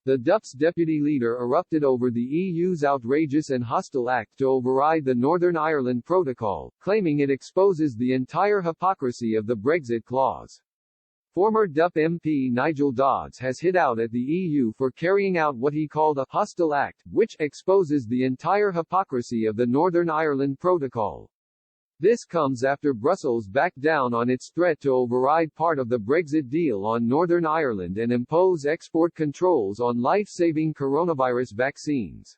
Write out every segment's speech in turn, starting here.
The DUP's deputy leader erupted over the EU's outrageous and hostile act to override the Northern Ireland Protocol, claiming it exposes the entire hypocrisy of the Brexit clause. Former DUP MP Nigel Dodds has hit out at the EU for carrying out what he called a hostile act, which exposes the entire hypocrisy of the Northern Ireland Protocol. This comes after Brussels backed down on its threat to override part of the Brexit deal on Northern Ireland and impose export controls on life-saving coronavirus vaccines.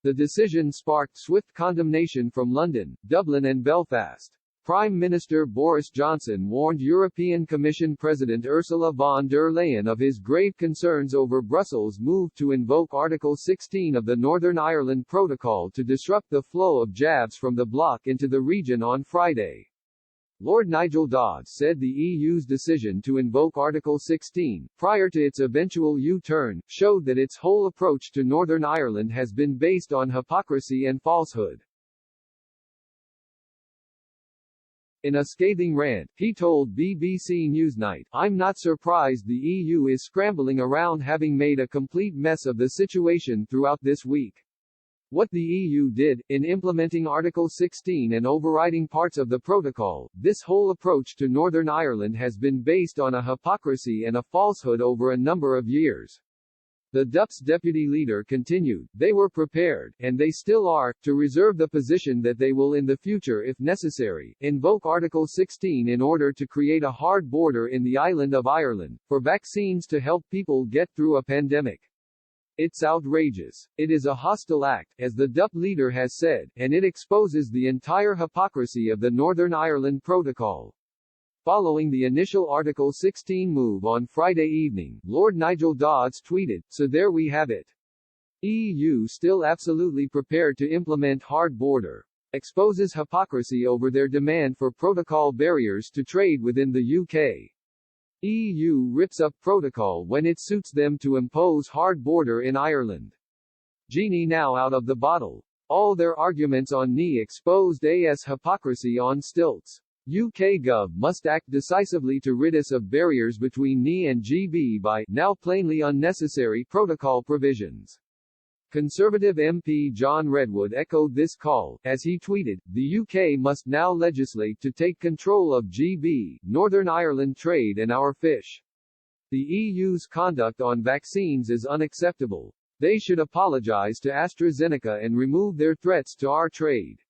The decision sparked swift condemnation from London, Dublin and Belfast. Prime Minister Boris Johnson warned European Commission President Ursula von der Leyen of his grave concerns over Brussels' move to invoke Article 16 of the Northern Ireland Protocol to disrupt the flow of jabs from the bloc into the region on Friday. Lord Nigel Dodds said the EU's decision to invoke Article 16, prior to its eventual U-turn, showed that its whole approach to Northern Ireland has been based on hypocrisy and falsehood. In a scathing rant, he told BBC Newsnight, "I'm not surprised the EU is scrambling around having made a complete mess of the situation throughout this week. What the EU did, in implementing Article 16 and overriding parts of the protocol, this whole approach to Northern Ireland has been based on a hypocrisy and a falsehood over a number of years." The DUP's deputy leader continued, "They were prepared, and they still are, to reserve the position that they will in the future if necessary, invoke Article 16 in order to create a hard border in the island of Ireland, for vaccines to help people get through a pandemic. It's outrageous. It is a hostile act, as the DUP leader has said, and it exposes the entire hypocrisy of the Northern Ireland Protocol." Following the initial Article 16 move on Friday evening, Lord Nigel Dodds tweeted, "So there we have it. EU still absolutely prepared to implement hard border. Exposes hypocrisy over their demand for protocol barriers to trade within the UK. EU rips up protocol when it suits them to impose hard border in Ireland. Genie now out of the bottle. All their arguments on knee exposed AS hypocrisy on stilts. UK Gov must act decisively to rid us of barriers between NE and GB by, now plainly unnecessary, protocol provisions." Conservative MP John Redwood echoed this call, as he tweeted, "The UK must now legislate to take control of GB, Northern Ireland trade and our fish. The EU's conduct on vaccines is unacceptable. They should apologise to AstraZeneca and remove their threats to our trade."